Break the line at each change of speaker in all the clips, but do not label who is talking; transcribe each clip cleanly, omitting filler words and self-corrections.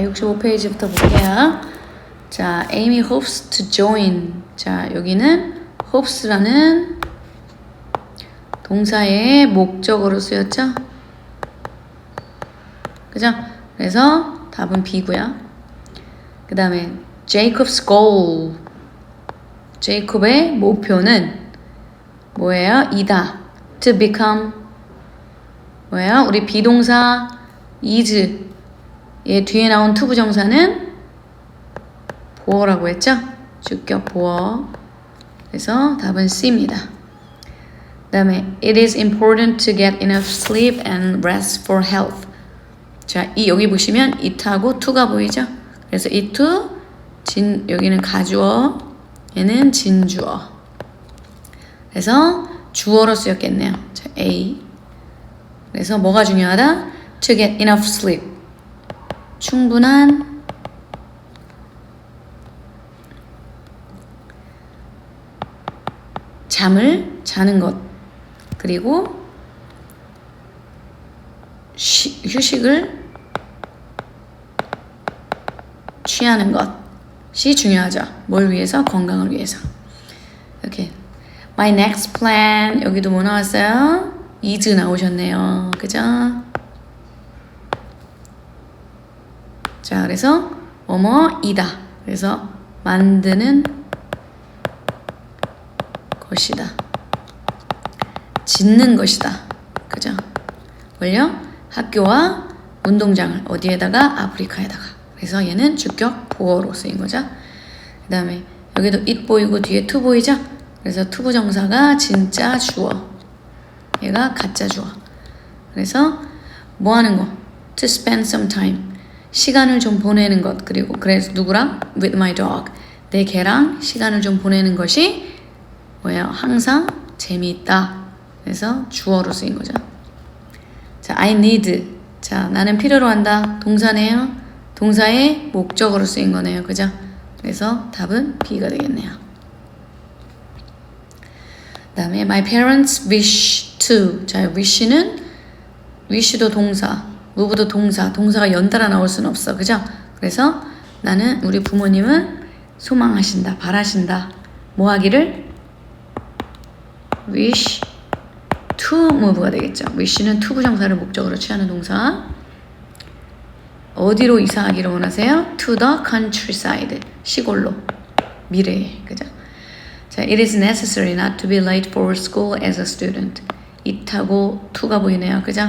65페이지부터 볼게요. 자, Amy hopes to join. 자, 여기는 hopes라는 동사의 목적어로 쓰였죠? 그죠? 그래서 답은 B고요. 그 다음에 Jacob's goal. 제이콥의 목표는 뭐예요? 이다. To become 뭐예요? 우리 비동사 is 얘 뒤에 나온 to 부정사는 보어라고 했죠? 주격 보어. 그래서 답은 C입니다. 그 다음에 It is important to get enough sleep and rest for health. 자, 여기 보시면 it하고 to가 보이죠? 그래서 it to 여기는 가주어, 얘는 진주어. 그래서 주어로 쓰였겠네요. 자, A. 그래서 뭐가 중요하다? To get enough sleep. 충분한 잠을 자는 것. 그리고 휴식을 취하는 것이 중요하죠. 뭘 위해서? 건강을 위해서. 이렇게 My next plan. 여기도 뭐 나왔어요? is 나오셨네요. 그죠? 자, 그래서 뭐뭐이다. 그래서 만드는 것이다. 짓는 것이다. 그죠? 뭘요? 학교와 운동장을 어디에다가? 아프리카에다가. 그래서 얘는 주격 보어로 쓰인 거죠. 그 다음에 여기도 it 보이고 뒤에 to 보이죠? 그래서 to 부정사가 진짜 주어. 얘가 가짜 주어. 그래서 뭐 하는 거? To spend some time. 시간을 좀 보내는 것. 그리고 그래서 누구랑? With my dog. 내 개랑 시간을 좀 보내는 것이 뭐예요? 항상 재미있다. 그래서 주어로 쓰인 거죠. 자, I need. 자, 나는 필요로 한다. 동사네요. 동사의 목적으로 쓰인 거네요. 그죠? 그래서 답은 B가 되겠네요. 그 다음에 My parents wish to. 자, wish도 동사, move도 동사. 동사가 연달아 나올 수는 없어. 그죠? 그래서 나는 우리 부모님은 소망하신다, 바라신다. 뭐 하기를? wish to move가 되겠죠. wish는 to 부정사를 목적으로 취하는 동사. 어디로 이사하기를 원하세요? To the countryside. 시골로. 미래에. 그죠? 자, It is necessary not to be late for school as a student. it하고 to가 보이네요. 그죠?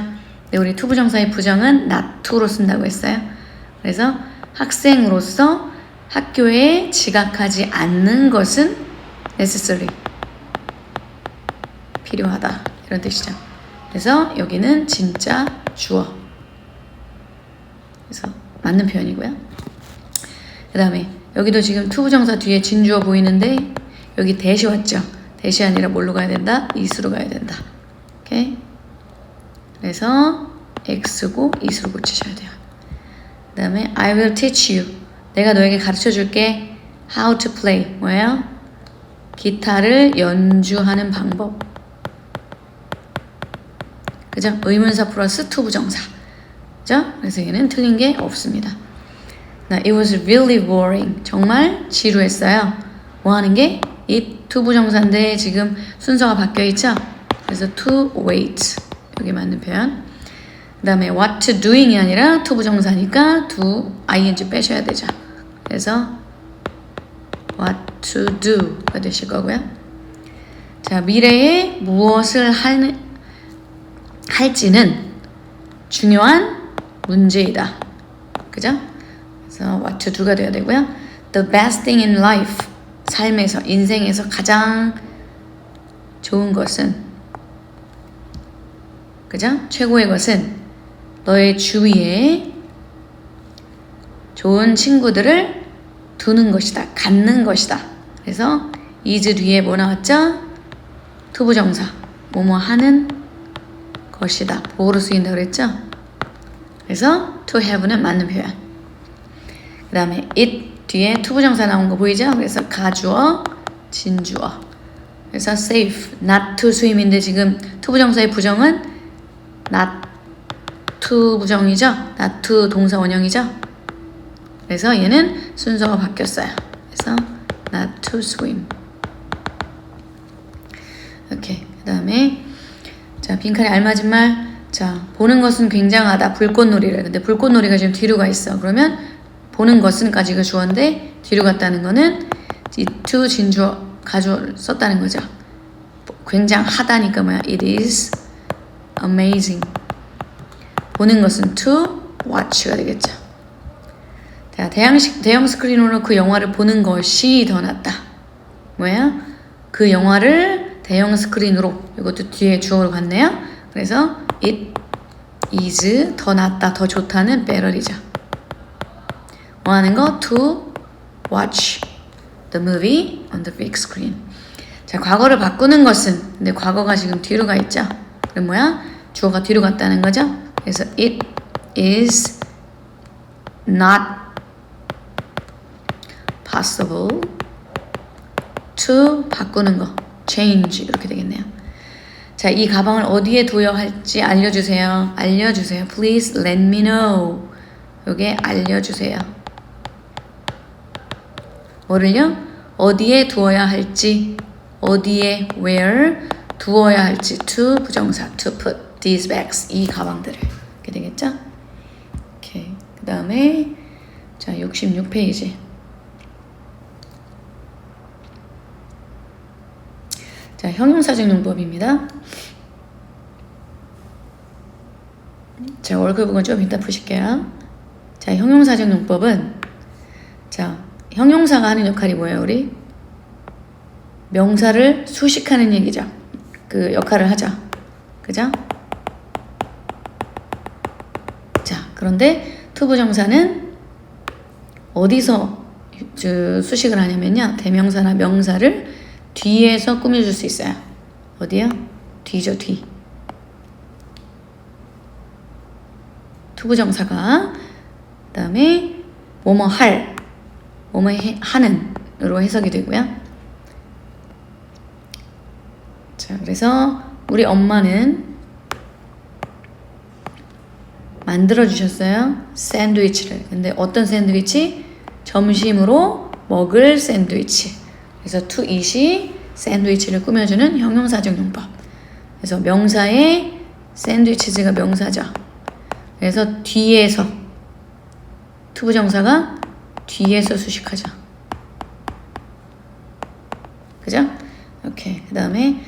네, 우리 to 부정사의 부정은 not to로 쓴다고 했어요. 그래서 학생으로서 학교에 지각하지 않는 것은 necessary. 필요하다. 이런 뜻이죠. 그래서 여기는 진짜 주어. 그래서 맞는 표현이고요. 그 다음에 여기도 지금 to 부정사 뒤에 진주어 보이는데 여기 대시 왔죠? 대시 아니라 뭘로 가야 된다? is로 가야 된다. 오케이? 그래서 x고 is로 고치셔야 돼요. 그 다음에 I will teach you. 내가 너에게 가르쳐 줄게. How to play. 뭐예요? 기타를 연주하는 방법. 그죠? 의문사 플러스 to 부정사. 그죠? 그래서 얘는 틀린 게 없습니다. It was really boring. 정말 지루했어요. 뭐 하는 게? it to 부정사인데 지금 순서가 바뀌어 있죠? 그래서 to wait. 여기 맞는 표현. 그 다음에 what to doing이 아니라 to 부정사니까 to ing 빼셔야 되죠. 그래서 what to do가 되실 거고요. 자, 미래에 무엇을 할지는 중요한 문제이다. 그죠? 그래서 what to do가 되어야 되고요. The best thing in life. 삶에서, 인생에서 가장 좋은 것은, 그죠? 최고의 것은 너의 주위에 좋은 친구들을 두는 것이다. 갖는 것이다. 그래서 is 뒤에 뭐 나왔죠? to 부정사. 뭐뭐 하는 것이다. 보어로 쓰인다 그랬죠? 그래서 to have는 맞는 표현. 그 다음에 it 뒤에 to 부정사 나온 거 보이죠? 그래서 가주어, 진주어. 그래서 safe, not to swim인데 지금 to 부정사의 부정은 not to 부정이죠? not to 동사 원형이죠? 그래서 얘는 순서가 바뀌었어요. 그래서 not to swim. 오케이. 그 다음에 자, 빈칸에 알맞은 말. 자, 보는 것은 굉장하다. 불꽃놀이를. 근데 불꽃놀이가 지금 뒤로 가 있어. 그러면 보는 것은까지가 주어인데 뒤로 갔다는 거는 이 to 진주어 가주어를 썼다는 거죠. 굉장하다니까 뭐야? It is amazing. 보는 것은 to watch가 되겠죠. 자, 대형 스크린으로 그 영화를 보는 것이 더 낫다. 뭐야? 그 영화를 대형 스크린으로. 이것도 뒤에 주어로 갔네요. 그래서 it is 더 낫다, 더 좋다는 better이죠. 원하는 거 to watch the movie on the big screen. 자, 과거를 바꾸는 것은, 근데 과거가 지금 뒤로 가 있죠. 그럼 뭐야? 주어가 뒤로 갔다는 거죠. 그래서 it is not possible to 바꾸는 거 change 이렇게 되겠네요. 자, 이 가방을 어디에 둬야 할지 알려주세요. 알려주세요. Please let me know. 요게 알려주세요. 뭐를요? 어디에 두어야 할지, 어디에 where 두어야 할지 to 부정사 to put these bags 이 가방들을 이렇게 되겠죠? 오케이. 그 다음에 자 66페이지. 자, 형용사적 용법입니다. 자, 월급은 좀 이따 푸실게요. 자, 형용사적 용법은 자, 형용사가 하는 역할이 뭐예요, 우리? 명사를 수식하는 얘기죠. 그 역할을 하죠. 그죠? 자, 그런데 투부정사는 어디서 수식을 하냐면요. 대명사나 명사를 뒤에서 꾸며줄 수 있어요. 어디요? 뒤죠, 뒤. 투부정사가 그 다음에 뭐뭐 할, 뭐뭐 하는 으로 해석이 되고요. 자, 그래서 우리 엄마는 만들어주셨어요. 샌드위치를. 근데 어떤 샌드위치? 점심으로 먹을 샌드위치. 그래서 to eat이 샌드위치를 꾸며주는 형용사적 용법. 그래서 명사의 샌드위치즈가 명사죠. 그래서 뒤에서 투부정사가 뒤에서 수식하죠. 그죠? 오케이. 그 다음에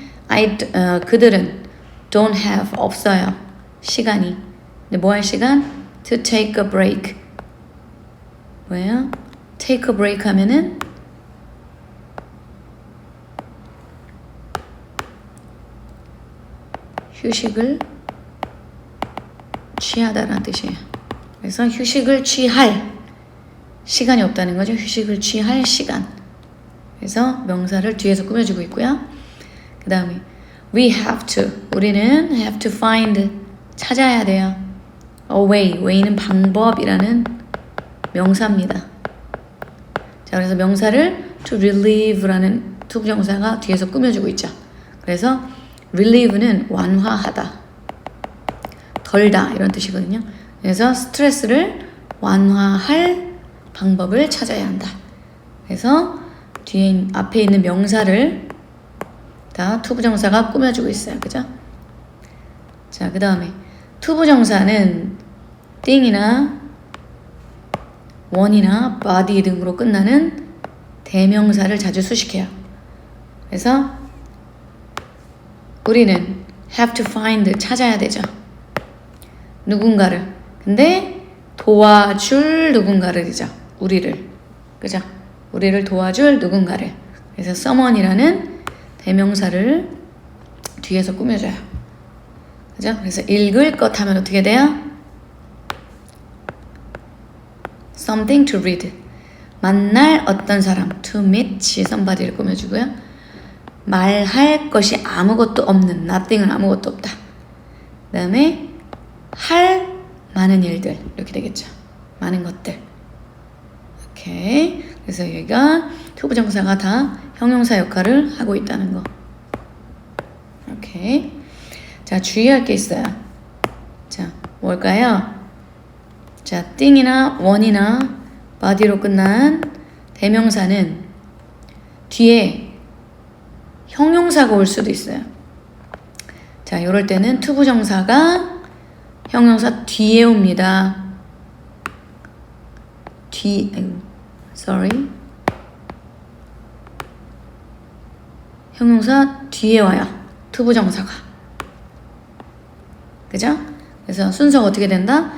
그들은 don't have 없어요. 시간이. 근데 뭐 할 시간? to take a break. 뭐예요? take a break 하면은 휴식을 취하다라는 뜻이에요. 그래서 휴식을 취할 시간이 없다는 거죠. 휴식을 취할 시간. 그래서 명사를 뒤에서 꾸며주고 있고요. 그 다음에 we have to 우리는 have to find 찾아야 돼요. a way way는 방법이라는 명사입니다. 자, 그래서 명사를 to relieve라는 투부정사가 뒤에서 꾸며주고 있죠. 그래서 relieve는 완화하다, 덜다 이런 뜻이거든요. 그래서 스트레스를 완화할 방법을 찾아야 한다. 그래서 앞에 있는 명사를 다 투부정사가 꾸며주고 있어요. 그죠? 자, 그 다음에 투부정사는 thing이나 one이나 body 등으로 끝나는 대명사를 자주 수식해요. 그래서 우리는 have to find 찾아야 되죠. 누군가를. 근데 도와줄 누군가를이죠. 우리를. 그죠? 우리를 도와줄 누군가를. 그래서 someone이라는 대명사를 뒤에서 꾸며줘요. 그죠? 그래서 읽을 것 하면 어떻게 돼요? something to read. 만날 어떤 사람. to meet somebody를 꾸며주고요. 말할 것이 아무것도 없는. nothing은 아무것도 없다. 그 다음에 할 많은 일들. 이렇게 되겠죠. 많은 것들. 오케이. 그래서 여기가 투부정사가 다 형용사 역할을 하고 있다는 거. 오케이. 자, 주의할 게 있어요. 자, 뭘까요? 자, thing이나 one이나 body로 끝난 대명사는 뒤에 형용사가 올 수도 있어요. 자, 이럴 때는 투부정사가 형용사 뒤에 옵니다. 형용사 뒤에 와요. 투부정사가. 그죠? 그래서 순서가 어떻게 된다?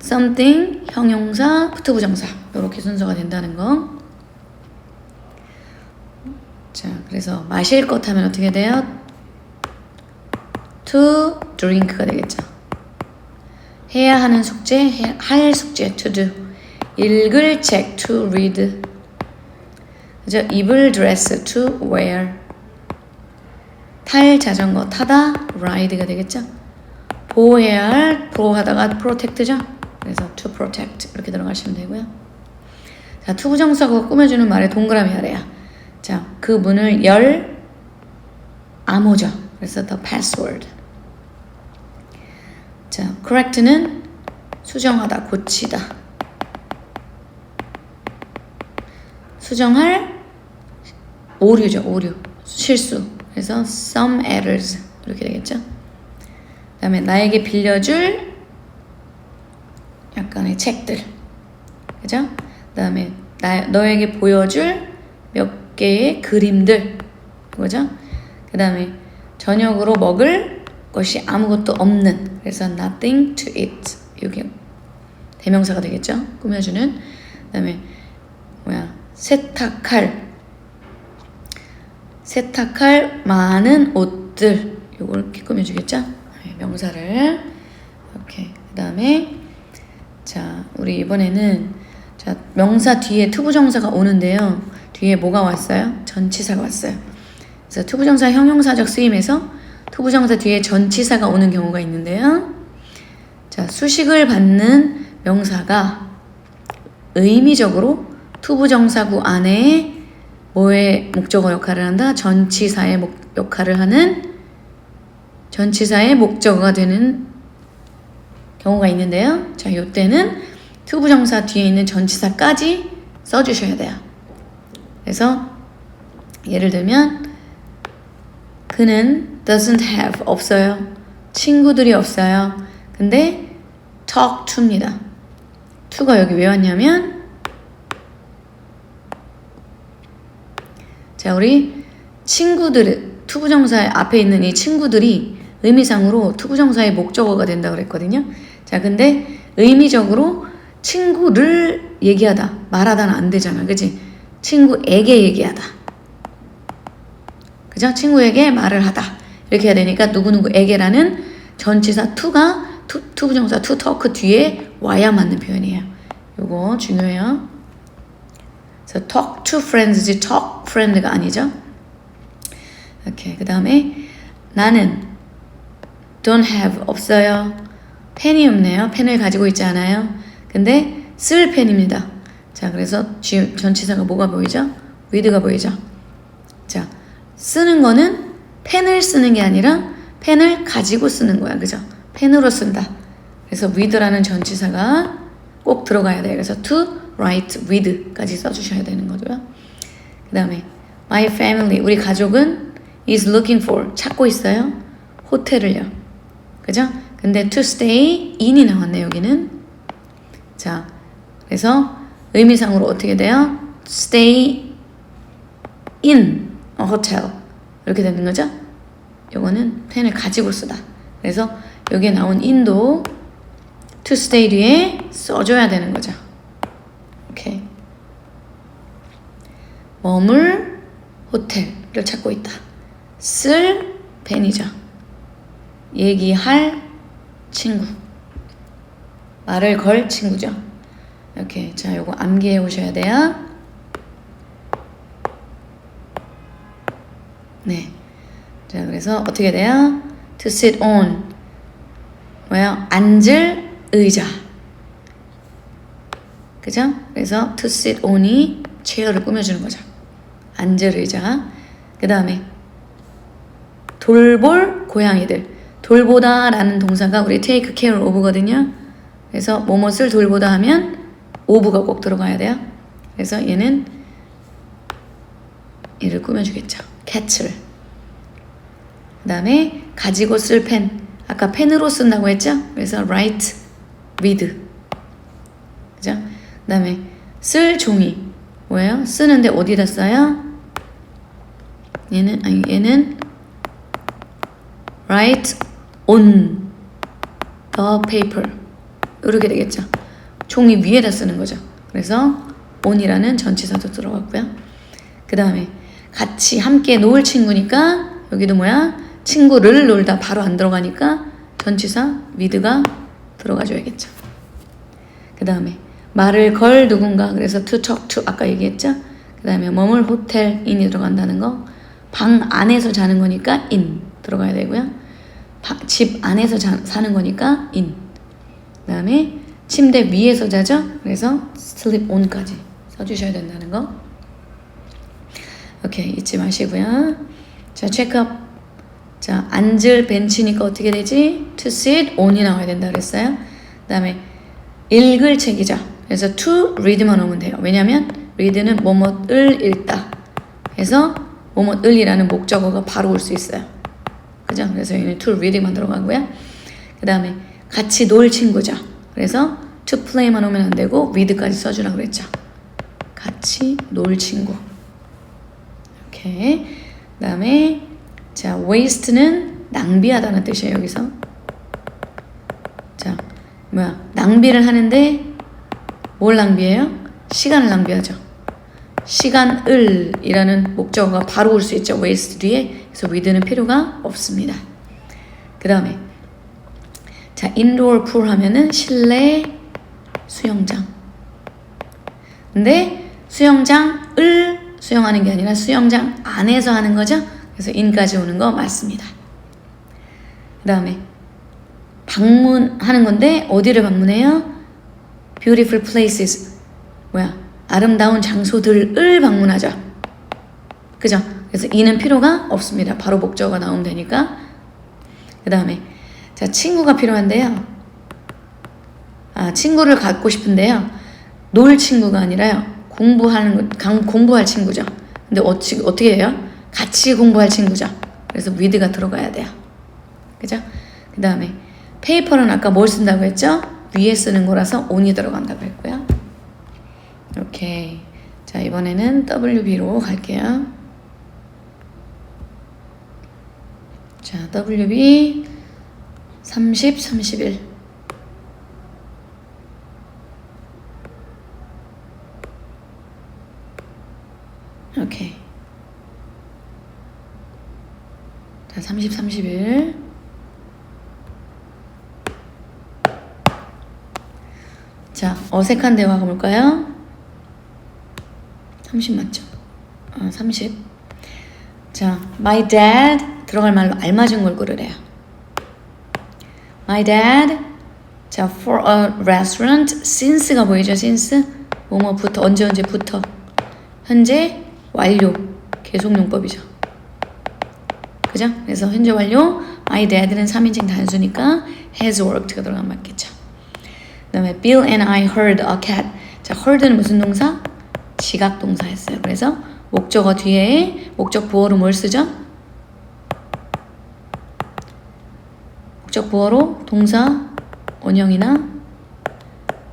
something, 형용사, 투부정사. 이렇게 순서가 된다는 거. 자, 그래서 마실 것 하면 어떻게 돼요? to drink가 되겠죠. 해야 하는 숙제, 할 숙제, to do. 읽을 책, to read. 그죠? 입을 dress, to wear. 탈 자전거, 타다, ride가 되겠죠. 보호해야 할, 보호하다가 protect죠. 그래서 to protect 이렇게 들어가시면 되고요. 자, 투부정사가 꾸며주는 말의 동그라미 아래야. 자, 그 문을 열 암호죠. 그래서 the password. 자, correct는 수정하다, 고치다. 수정할 오류죠, 오류, 실수. 그래서 some errors 이렇게 되겠죠. 그 다음에 나에게 빌려줄 약간의 책들, 그죠? 그 다음에 너에게 보여줄 몇 개의 그림들, 그죠? 그 다음에 저녁으로 먹을 것이 아무것도 없는, 그래서 nothing to eat. 이게 대명사가 되겠죠? 꾸며주는. 그 다음에 세탁할 많은 옷들. 요걸 이렇게 꾸며주겠죠? 네, 명사를. 이렇게. 그 다음에 자, 우리 이번에는 자, 명사 뒤에 투부정사가 오는데요. 뒤에 뭐가 왔어요? 전치사가 왔어요. 그래서 투부정사 형용사적 쓰임에서 투부정사 뒤에 전치사가 오는 경우가 있는데요. 자, 수식을 받는 명사가 의미적으로 투부정사구 안에 뭐의 목적어 역할을 한다? 전치사의 역할을 하는 전치사의 목적어가 되는 경우가 있는데요. 자, 이때는 투부정사 뒤에 있는 전치사까지 써주셔야 돼요. 그래서 예를 들면 그는 doesn't have, 없어요. 친구들이 없어요. 근데 talk to입니다. to가 여기 왜 왔냐면 자, 우리 친구들, 투부정사 앞에 있는 이 친구들이 의미상으로 투부정사의 목적어가 된다고 그랬거든요. 자, 근데 의미적으로 친구를 얘기하다, 말하다는 안 되잖아. 그치? 친구에게 얘기하다. 그죠? 친구에게 말을 하다. 이렇게 해야 되니까 누구누구에게라는 전치사 to가 투부정사 to talk 뒤에 와야 맞는 표현이에요. 요거 중요해요. 그래서 talk to friends지 talk friend가 아니죠. 오케이. 그 다음에 나는 don't have, 없어요. 펜이 없네요. 펜을 가지고 있지 않아요. 근데 쓸 펜입니다. 자, 그래서 전치사가 뭐가 보이죠? with가 보이죠. 자, 쓰는 거는 펜을 쓰는 게 아니라 펜을 가지고 쓰는 거야. 그죠? 펜으로 쓴다. 그래서 with라는 전치사가 꼭 들어가야 돼요. 그래서 to write with까지 써주셔야 되는 거고요. 그 다음에 my family, 우리 가족은 is looking for, 찾고 있어요. 호텔을요. 그죠? 근데 to stay in이 나왔네, 여기는. 자, 그래서 의미상으로 어떻게 돼요? stay in a hotel. 이렇게 되는 거죠? 요거는 펜을 가지고 쓰다. 그래서 여기에 나온 in도 to stay 뒤에 써줘야 되는 거죠. 오케이. 머물 호텔을 찾고 있다. 쓸 펜이죠. 얘기할 친구. 말을 걸 친구죠. 이렇게. 자, 요거 암기해 오셔야 돼요. 네. 자, 그래서 어떻게 돼요? to sit on. 뭐야? 앉을 의자. 그죠? 그래서 to sit on이 체어를 꾸며주는 거죠. 앉을 의자. 그 다음에 돌볼 고양이들. 돌보다 라는 동사가 우리 take care of거든요. 그래서 뭐뭇을 돌보다 하면 오브가 꼭 들어가야 돼요. 그래서 얘는 얘를 꾸며주겠죠. cat를. 그 다음에 가지고 쓸 펜. 아까 펜으로 쓴다고 했죠? 그래서 write with. 그죠? 그 다음에 쓸 종이. 뭐예요? 쓰는데 어디다 써요? 얘는 write on the paper. 이렇게 되겠죠. 종이 위에다 쓰는 거죠. 그래서 on이라는 전치사도 들어갔고요. 그 다음에 같이 함께 놀 친구니까 여기도 뭐야? 친구를 놀다 바로 안 들어가니까 전치사 with가 들어가줘야겠죠. 그 다음에 말을 걸 누군가. 그래서 to talk to 아까 얘기했죠. 그 다음에 머물 호텔 in이 들어간다는 거. 방 안에서 자는 거니까 in 들어가야 되고요. 집 안에서 사는 거니까 in. 그 다음에 침대 위에서 자죠. 그래서 sleep on까지 써주셔야 된다는 거. 오케이, 잊지 마시고요. 자, 체크업. 자, 앉을 벤치니까 어떻게 되지? to sit on이 나와야 된다 그랬어요. 그 다음에 읽을 책이죠. 그래서 to read만 오면 돼요. 왜냐면 read는 뭐뭐을 읽다. 그래서 뭐뭐을이라는 목적어가 바로 올 수 있어요. 그죠? 그래서 여기는 to read만 들어가고요. 그 다음에 같이 놀 친구죠. 그래서 to play만 오면 안 되고 with까지 써주라고 그랬죠. 같이 놀 친구. 오케이. 그 다음에 자, waste는 낭비하다는 뜻이에요. 여기서. 자, 낭비를 하는데 뭘 낭비해요? 시간을 낭비하죠. 시간을이라는 목적어가 바로 올 수 있죠. waste 뒤에. 그래서 with는 필요가 없습니다. 그 다음에 자, indoor pool 하면은 실내 수영장. 근데 수영장을 수영하는 게 아니라 수영장 안에서 하는 거죠. 그래서 in까지 오는 거 맞습니다. 그 다음에 방문하는 건데 어디를 방문해요? beautiful places. 아름다운 장소들을 방문하죠. 그죠? 그래서 in은 필요가 없습니다. 바로 목적어가 나오면 되니까. 그 다음에 자, 친구가 필요한데요. 친구를 갖고 싶은데요. 놀 친구가 아니라요. 공부할 친구죠. 근데 어떻게 해요? 같이 공부할 친구죠. 그래서 with가 들어가야 돼요. 그죠? 그 다음에 paper는 아까 뭘 쓴다고 했죠? 위에 쓰는 거라서 on이 들어간다고 했고요. 오케이. 자, 이번에는 WB로 갈게요. 자, WB 30, 31. 오케이. 자, 30, 31. 자, 어색한 대화 가볼까요? 30 맞죠? 30. 자, my dad 들어갈 말로 알맞은 걸 고르래요. My dad. 자, for a restaurant. since가 보이죠? since. 뭐뭐부터 언제부터. 현재 완료. 계속용법이죠. 그죠? 그래서 현재 완료. My dad는 3인칭 단수니까 has worked가 들어가면 맞겠죠. 그 다음에 Bill and I heard a cat. 자, heard는 무슨 동사? 지각 동사였어요. 그래서 목적어 뒤에 목적 보어로 뭘 쓰죠? 목적 보어로 동사 원형이나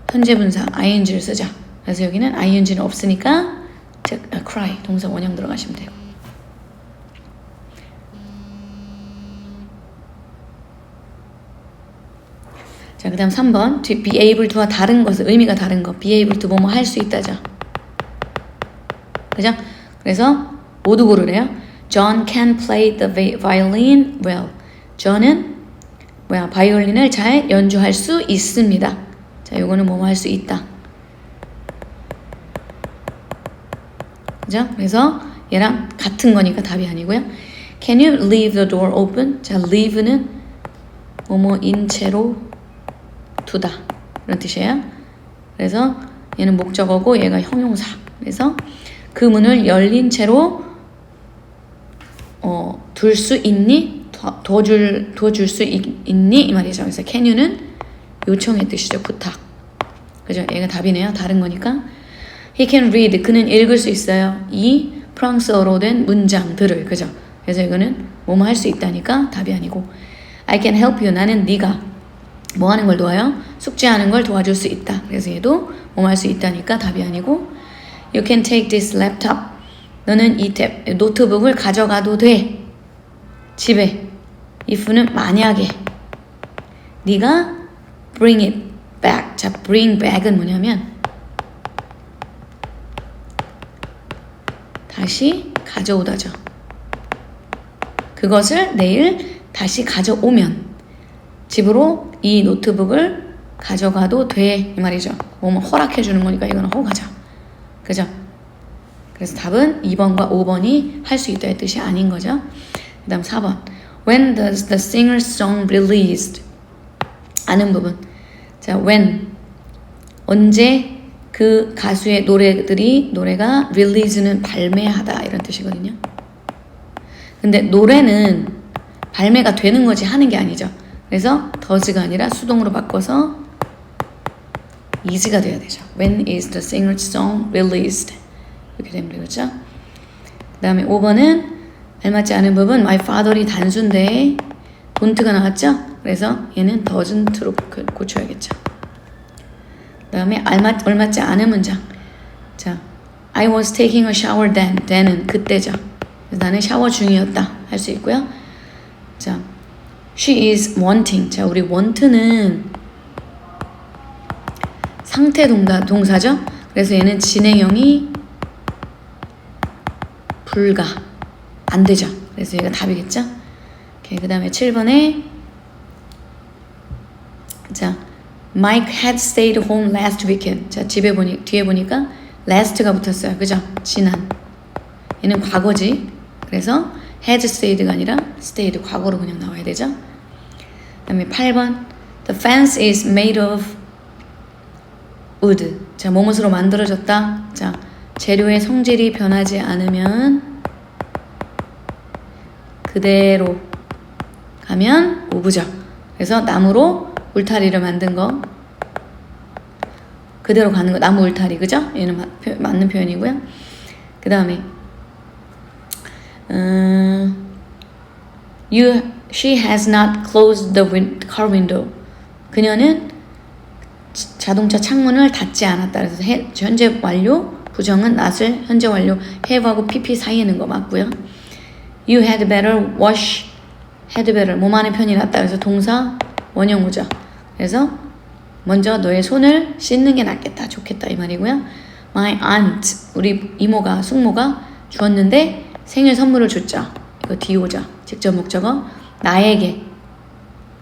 현재 분사 ing를 쓰죠. 그래서 여기는 ing는 없으니까 cry 동사 원형 들어가시면 돼요. 자, 그 다음 3번 be able to와 다른 것을 의미가 다른 거 be able to 뭐뭐 할 수 있다죠. 그죠? 그래서 모두 고르래요. John can play the violin well. John은 바이올린을 잘 연주할 수 있습니다. 자, 요거는 뭐뭐 할 수 있다. 그죠? 그래서 얘랑 같은 거니까 답이 아니고요. Can you leave the door open? 자, leave는 뭐뭐인 채로 두다 이런 뜻이에요. 그래서 얘는 목적어고 얘가 형용사. 그래서 그 문을 열린 채로 둘 수 있니? 둬줄 수 있니? 이 말이죠. 그래서 can you는 요청의 뜻이죠. 부탁. 그죠? 얘가 답이네요. 다른 거니까. He can read. 그는 읽을 수 있어요. 이 프랑스어로 된 문장들을. 그죠? 그래서 이거는 뭐뭐 할 수 있다니까 답이 아니고. I can help you. 나는 네가 뭐 하는 걸 도와요? 숙제하는 걸 도와줄 수 있다. 그래서 얘도 뭐뭐 할 수 있다니까 답이 아니고. You can take this laptop. 너는 이 노트북을 가져가도 돼. 집에. if는 만약에. 네가 bring it back. 자, bring back은 뭐냐면 다시 가져오다죠. 그것을 내일 다시 가져오면 집으로 이 노트북을 가져가도 돼. 이 말이죠. 뭐뭐 허락해 주는 거니까 이거는 허가죠. 그죠? 그래서 답은 2번과 5번이 할 수 있다의 뜻이 아닌 거죠. 그 다음 4번. When does the singer's song released? 아는 부분. 자, when. 언제 그 가수의 노래가 release는 발매하다 이런 뜻이거든요. 근데 노래는 발매가 되는 거지 하는 게 아니죠. 그래서 does가 아니라 수동으로 바꿔서 is가 돼야 되죠. When is the singer's song released? 이렇게 되면 되겠죠. 그 다음에 5번은 알맞지 않은 부분 my father이 단수인데 don't가 나왔죠. 그래서 얘는 doesn't로 고쳐야겠죠. 그 다음에 알맞지 않은 문장. 자, I was taking a shower then. then은 그때죠. 그래서 나는 샤워 중이었다 할 수 있고요. 자, she is wanting. 자, 우리 want는 상태 동사죠. 그래서 얘는 진행형이 불가 안 되죠. 그래서 얘가 답이겠죠. 오케이, 그 다음에 7번에 자, Mike had stayed home last weekend. 자, 뒤에 보니까 last가 붙었어요. 그죠? 지난. 얘는 과거지. 그래서 had stayed가 아니라 stayed 과거로 그냥 나와야 되죠. 그 다음에 8번 The fence is made of wood. 자, 뭐뭇으로 만들어졌다. 자, 재료의 성질이 변하지 않으면 그대로 가면 오브죠. 그래서 나무로 울타리를 만든 거 그대로 가는 거 나무 울타리. 그죠? 얘는 맞는 표현이고요. 그 다음에 she has not closed the car window. 그녀는 자동차 창문을 닫지 않았다. 그래서 현재 완료 부정은 not을 현재 완료 have하고 pp 사이에 있는 거 맞고요. You had better wash. had better 뭐만의 편이 낫다. 그래서 동사 원형우죠. 그래서 먼저 너의 손을 씻는 게 낫겠다. 좋겠다 이 말이고요. My aunt 우리 이모가 숙모가 주었는데 생일 선물을 줬죠. 이거 DO죠. 직접 목적어 나에게.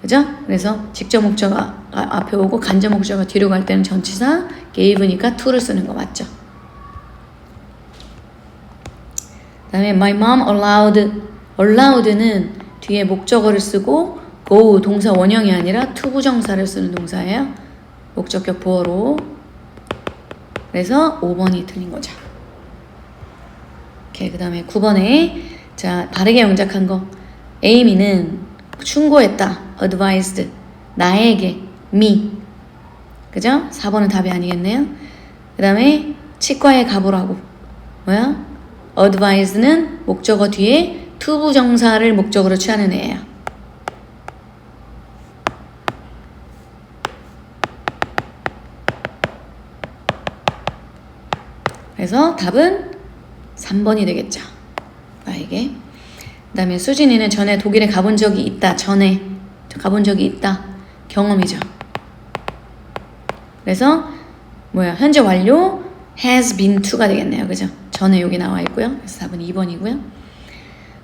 그죠? 그래서 직접 목적어 앞에 오고 간접 목적어 뒤로 갈 때는 전치사 gave니까 to를 쓰는 거 맞죠? 그 다음에 my mom allowed는 뒤에 목적어를 쓰고 go 동사 원형이 아니라 to 부정사를 쓰는 동사예요. 목적격 보어로. 그래서 5번이 틀린 거죠. 오케이, 그 다음에 9번에 자 바르게 영작한 거 Amy는 충고했다. advised 나에게 me. 그죠? 4번은 답이 아니겠네요. 그 다음에 치과에 가보라고 뭐야? advised는 목적어 뒤에 to 부정사를 목적으로 취하는 애예요. 그래서 답은 3번이 되겠죠. 나에게. 그 다음에 수진이는 전에 독일에 가본 적이 있다. 전에 가본 적이 있다. 경험이죠. 그래서 뭐야? 현재 완료 has been to가 되겠네요. 그죠? 전에 여기 나와 있고요. 그래서 답은 2번이고요.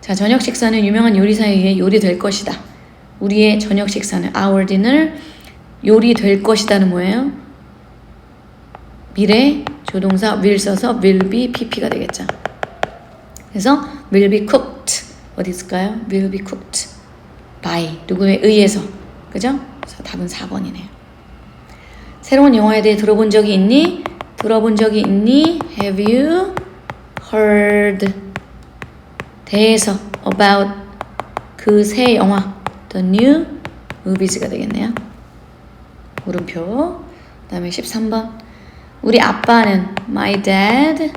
자, 저녁 식사는 유명한 요리사에 의해 요리될 것이다. 우리의 저녁 식사는 our dinner 요리될 것이다는 뭐예요? 미래 조동사 will 써서 will be pp가 되겠죠. 그래서 will be cooked 어디 있을까요? will be cooked by 누구에 의해서. 그죠? 그래서 답은 4번이네요. 새로운 영화에 대해 들어본 적이 있니? 들어본 적이 있니? Have you heard 대해서 about 그 새 영화 the new movies가 되겠네요. 물음표. 다음에 13번. 우리 아빠는 my dad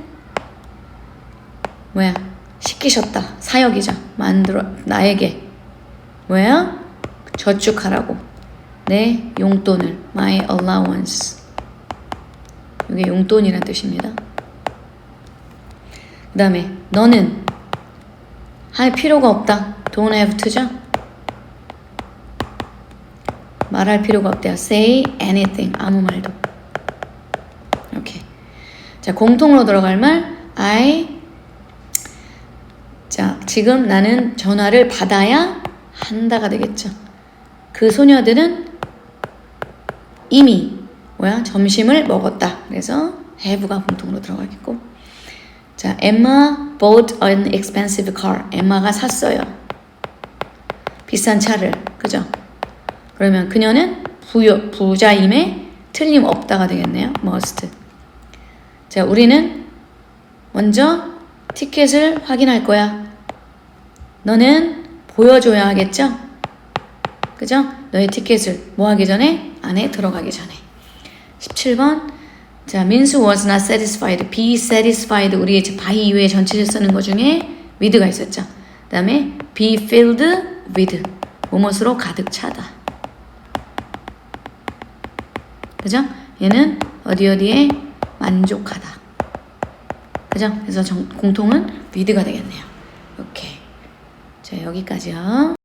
뭐야? 시키셨다. 사역이자 만들어 나에게 뭐야? 저축하라고 내 용돈을 my allowance. 이게 용돈이란 뜻입니다. 그 다음에 너는 할 필요가 없다. don't have to죠. 말할 필요가 없대요. say anything. 아무 말도. 이렇게. 자, 공통으로 들어갈 말 자, 지금 나는 전화를 받아야 한다가 되겠죠. 그 소녀들은 이미 뭐야? 점심을 먹었다. 그래서 have가 공통으로 들어가겠고. 자, Emma bought an expensive car. 엠마가 샀어요. 비싼 차를. 그죠? 그러면 그녀는 부자임에 틀림없다가 되겠네요. must. 자, 우리는 먼저 티켓을 확인할 거야. 너는 보여줘야 하겠죠? 그죠? 너의 티켓을 뭐 하기 전에? 안에 들어가기 전에. 17번. 자, 민수 was not satisfied. be satisfied. 우리 이제 by 이후에 전치를 쓰는 것 중에 with가 있었죠. 그 다음에 be filled with. 무엇으로 가득 차다. 그죠? 얘는 어디에 만족하다. 그죠? 그래서 공통은 with가 되겠네요. 오케이. 자, 여기까지요.